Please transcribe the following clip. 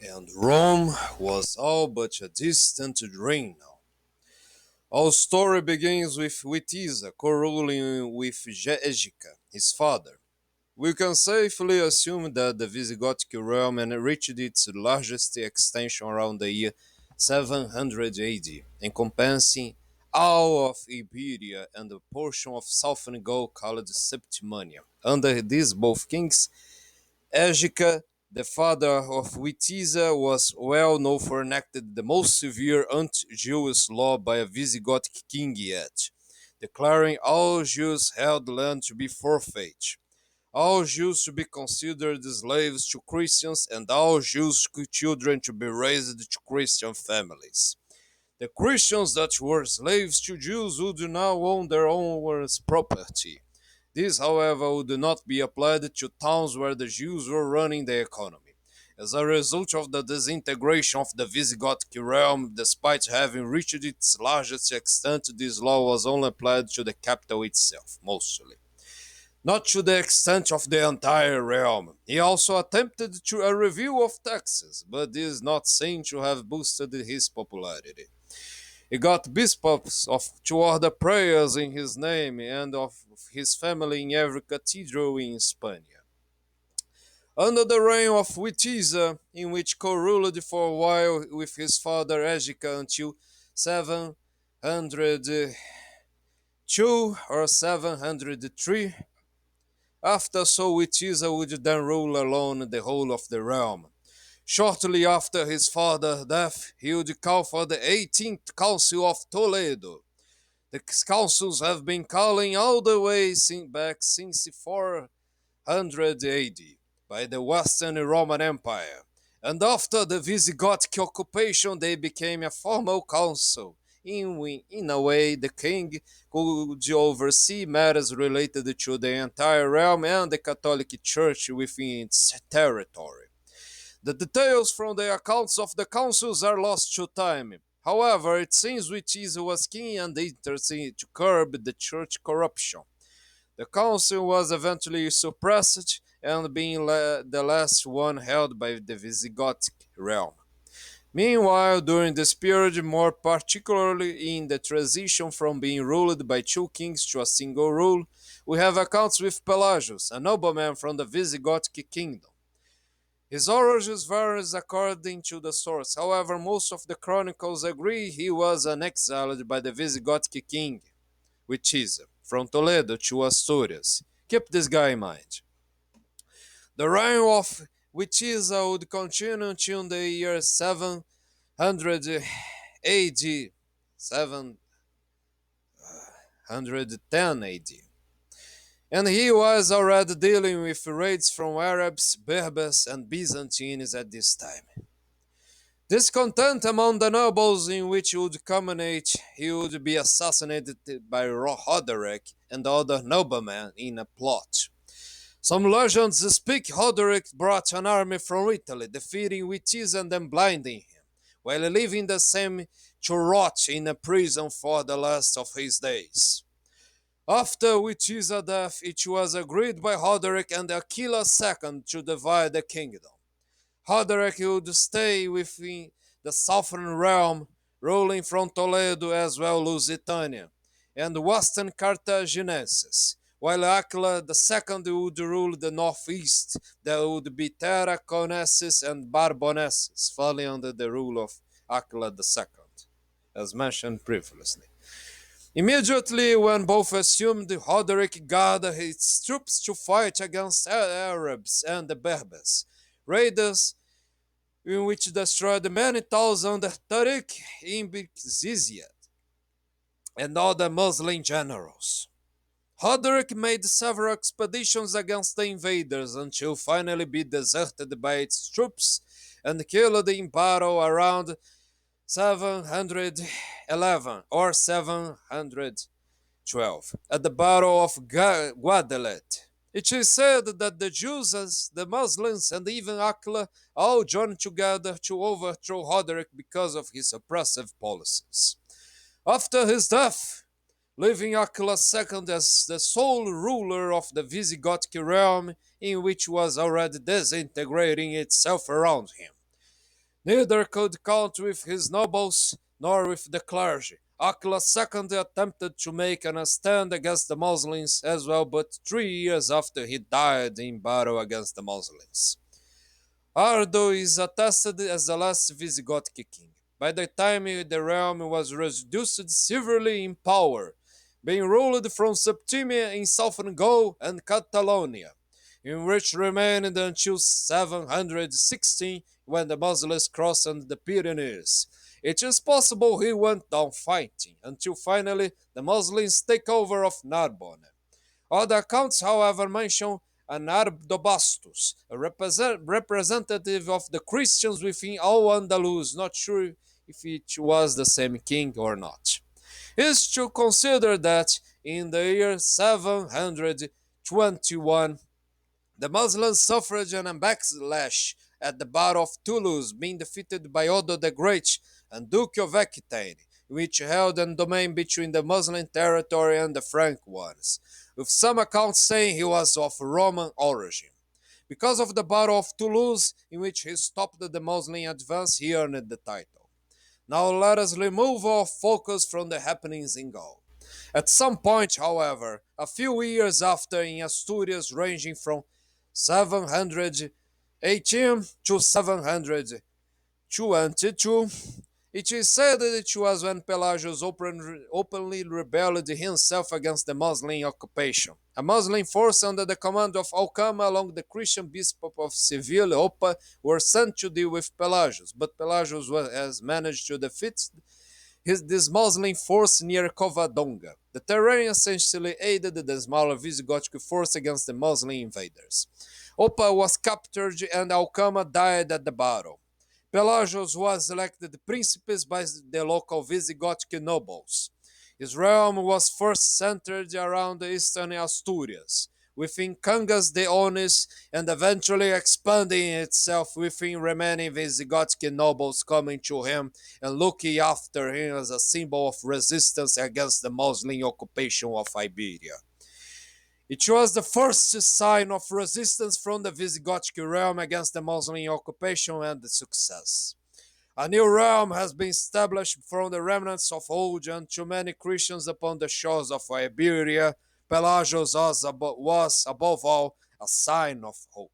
and Rome was all but a distant dream now. Our story begins with Witiza co-ruling with Egica, his father. We can safely assume that the Visigothic realm reached its largest extension around the year 700 AD, encompassing all of Iberia and a portion of southern Gaul called Septimania. Under these both kings, Egica, the father of Witiza, was well known for enacting the most severe anti-Jewish law by a Visigothic king yet, declaring all Jews held land to be forfeit, all Jews to be considered slaves to Christians, and all Jews' children to be raised to Christian families. The Christians that were slaves to Jews would now own their own property. This, however, would not be applied to towns where the Jews were running the economy. As a result of the disintegration of the Visigothic realm, despite having reached its largest extent, this law was only applied to the capital itself, mostly, not to the extent of the entire realm. He also attempted to a review of taxes, but this is not seen to have boosted his popularity. He got bishops to order prayers in his name and of his family in every cathedral in Spain. Under the reign of Witiza, in which co-ruled for a while with his father Egica until 702 or 703, after so Witiza would then rule alone the whole of the realm. Shortly after his father's death, he would call for the 18th Council of Toledo. The councils have been calling all the way back since 400 AD by the Western Roman Empire, and after the Visigothic occupation they became a formal council. In a way, the king could oversee matters related to the entire realm and the Catholic Church within its territory. The details from the accounts of the councils are lost to time. However, it seems Witiza was keen and interested to curb the church corruption. The council was eventually suppressed and being the last one held by the Visigothic realm. Meanwhile, during this period, more particularly in the transition from being ruled by two kings to a single rule, we have accounts with Pelagius, a nobleman from the Visigothic kingdom. His origins varies according to the source. However, most of the chronicles agree he was an exiled by the Visigothic king, which is from Toledo to Asturias. Keep this guy in mind. The reign of Witiza would continue until the year 700 AD, 710 AD, and he was already dealing with raids from Arabs, Berbers, and Byzantines at this time. Discontent among the nobles in which would culminate, he would be assassinated by Roderick and other noblemen in a plot. Some legends speak Roderick brought an army from Italy, defeating Witiza and then blinding him, while leaving the same to rot in a prison for the last of his days. After Witiza's death, it was agreed by Roderick and Aquila II to divide the kingdom. Roderick would stay within the southern realm, ruling from Toledo as well Lusitania, and western Carthaginenses, while Aquila II would rule the northeast, that would be Tarraconenses and Barbonesses, falling under the rule of Aquila II, as mentioned previously. Immediately when both assumed, Roderick gathered his troops to fight against Arabs and the Berbers, raiders in which destroyed many towns under Tariq ibn Ziyad and other Muslim generals. Roderick made several expeditions against the invaders until finally be deserted by its troops and killed in battle around 711 or 712 at the Battle of Guadelet. It is said that the Jews, the Muslims, and even Akla all joined together to overthrow Roderick because of his oppressive policies. After his death, leaving Aquila II as the sole ruler of the Visigothic realm, in which was already disintegrating itself around him. Neither could count with his nobles nor with the clergy. Attila II attempted to make a stand against the Muslims as well, but 3 years after he died in battle against the Muslims. Ardo is attested as the last Visigothic king. By the time the realm was reduced severely in power, being ruled from Septimia in southern Gaul and Catalonia, in which remained until 716 when the Muslims crossed the Pyrenees. It is possible he went down fighting until finally the Muslims take over of Narbonne. Other accounts, however, mention an Arabdobastus, a representative of the Christians within Al-Andalus, not sure if it was the same king or not. It is to consider that in the year 721 the Muslims suffered an backlash at the Battle of Toulouse, being defeated by Odo the Great and Duke of Aquitaine, which held a domain between the Muslim territory and the Frank ones, with some accounts saying he was of Roman origin. Because of the Battle of Toulouse, in which he stopped the Muslim advance, he earned the title. Now let us remove our focus from the happenings in Gaul. At some point, however, a few years after in Asturias, ranging from 718 to 722, it is said that it was when Pelagius openly rebelled himself against the Muslim occupation. A Muslim force under the command of Alcama along the Christian Bishop of Seville, Oppa, were sent to deal with Pelagius, but Pelagius has managed to defeat this Muslim force near Covadonga. The terrain essentially aided the smaller Visigothic force against the Muslim invaders. Oppa was captured and Alcama died at the battle. Pelagius was elected Principes by the local Visigothic nobles. His realm was first centered around eastern Asturias, within Cangas de Onis, and eventually expanding itself within remaining Visigothic nobles coming to him and looking after him as a symbol of resistance against the Muslim occupation of Iberia. It was the first sign of resistance from the Visigothic realm against the Muslim occupation and the success. A new realm has been established from the remnants of old, and to many Christians upon the shores of Iberia, Pelagius was above all a sign of hope.